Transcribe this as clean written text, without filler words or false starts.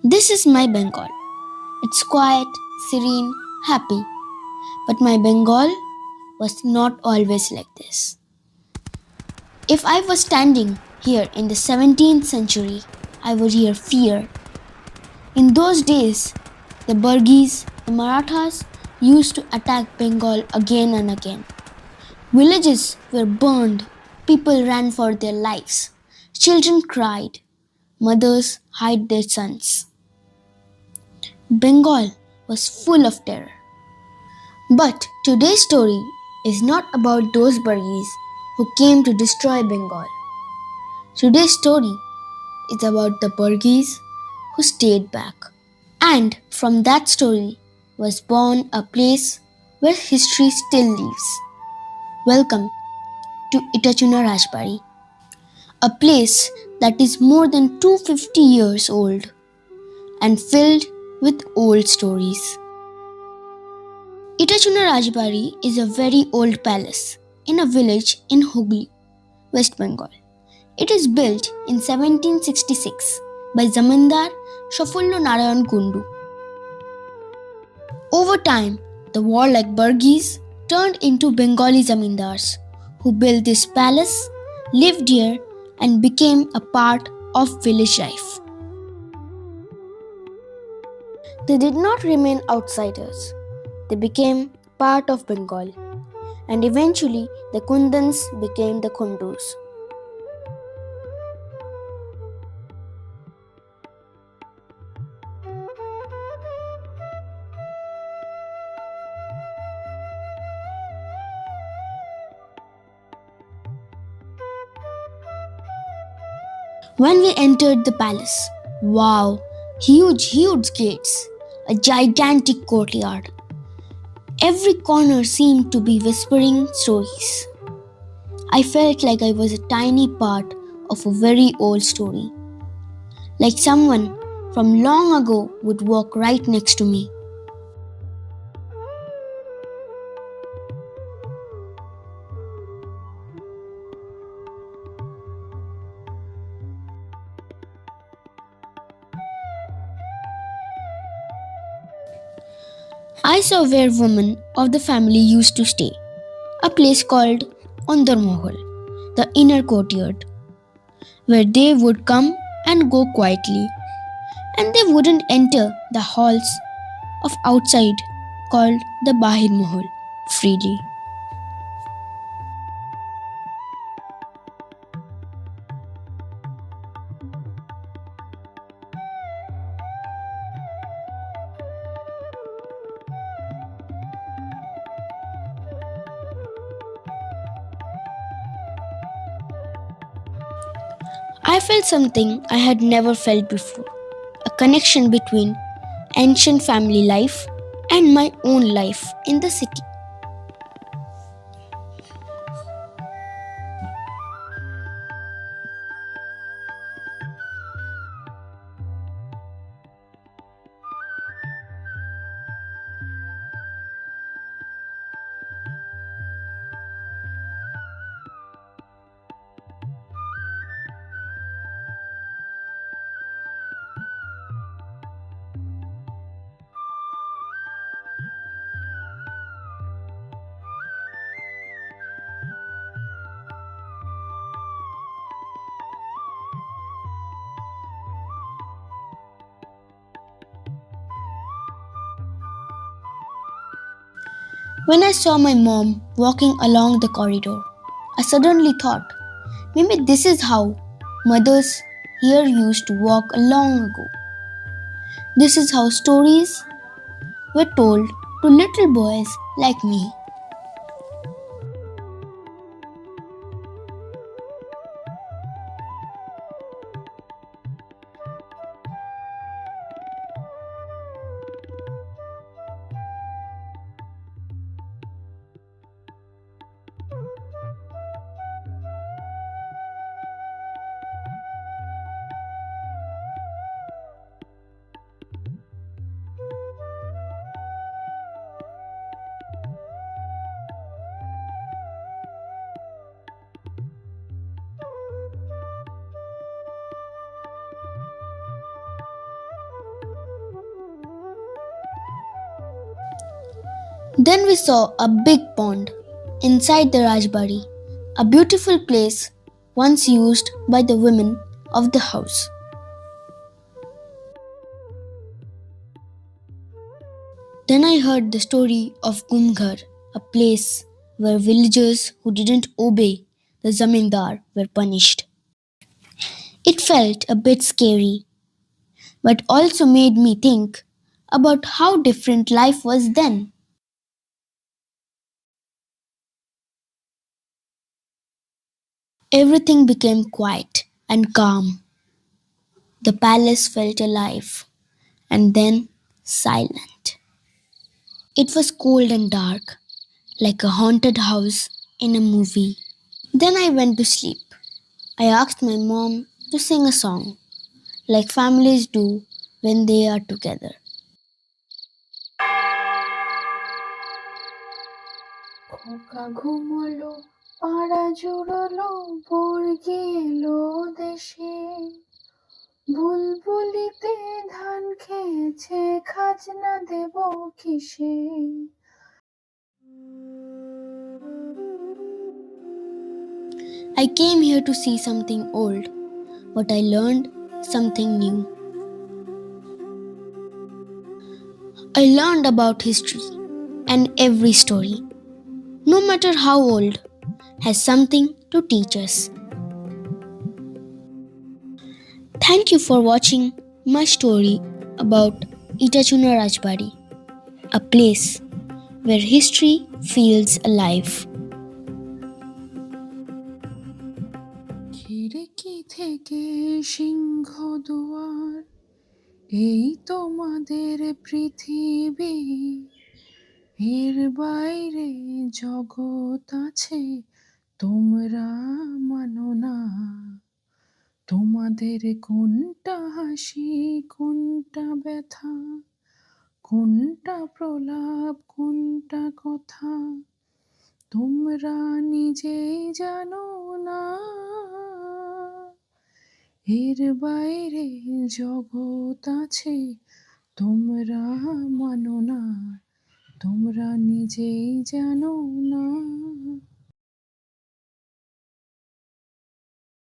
This is my Bengal. It's quiet, serene, happy. But my Bengal was not always like this. If I was standing here in the 17th century, I would hear fear. In those days, the Bargis, the Marathas, used to attack Bengal again and again. Villages were burned, people ran for their lives, children cried, mothers hid their sons. Bengal was full of terror. But today's story is not about those Burgis who came to destroy Bengal. Today's story is about the Burgis who stayed back. And from that story was born a place where history still lives. Welcome to Itachuna Rajbari, a place that is more than 250 years old and filled with old stories. Itachuna Rajbari is a very old palace in a village in Hooghly, West Bengal. It is built in 1766 by Zamindar Safallya Narayan Kundu. Over time, the warlike Bargis turned into Bengali zamindars who built this palace, lived here, and became a part of village life. They did not remain outsiders. They became part of Bengal, and eventually the Kundans became the Kundus. When we entered the palace, wow, huge gates, a gigantic courtyard. Every corner seemed to be whispering stories. I felt like I was a tiny part of a very old story, like someone from long ago would walk right next to me. I saw where women of the family used to stay, a place called Andar Mahal, the inner courtyard, where they would come and go quietly, and they wouldn't enter the halls of outside called the Bahir Mahal freely. I felt something I had never felt before, a connection between ancient family life and my own life in the city. When I saw my mom walking along the corridor, I suddenly thought, maybe this is how mothers here used to walk long ago. This is how stories were told to little boys like me. Then we saw a big pond inside the Rajbari, a beautiful place once used by the women of the house. Then I heard the story of Ghum Ghar, a place where villagers who didn't obey the zamindar were punished. It felt a bit scary, but also made me think about how different life was then. Everything became quiet and calm. The palace felt alive and then silent. It was cold and dark, like a haunted house in a movie. Then I went to sleep. I asked my mom to sing a song, like families do when they are together. খোকা ঘুমোলো পাড়া জুড়োলো বর্গি এলো দেশে বুলবুলিতে ধান খেয়েছে খাজনা দেব কিসে I came here to see something old, but I learned something new. I learned about history, and every story, no matter how old, has something to teach us. Thank you for watching my story about Itachuna Rajbari, a place where history feels alive. খিড়কি থেকে সিংহ দুয়ার এই তোমাদের পৃথিবী এর বাইরে জগৎ আছে তোমরা মানো না তোমাদের কোনটা হাসি কোনটা ব্যথা কোনটা প্রলাপ কোনটা কথা তোমরা নিজেই জানো না এর বাইরে জগৎ আছে তোমরা মানো না তোমরা নিজেই জানো না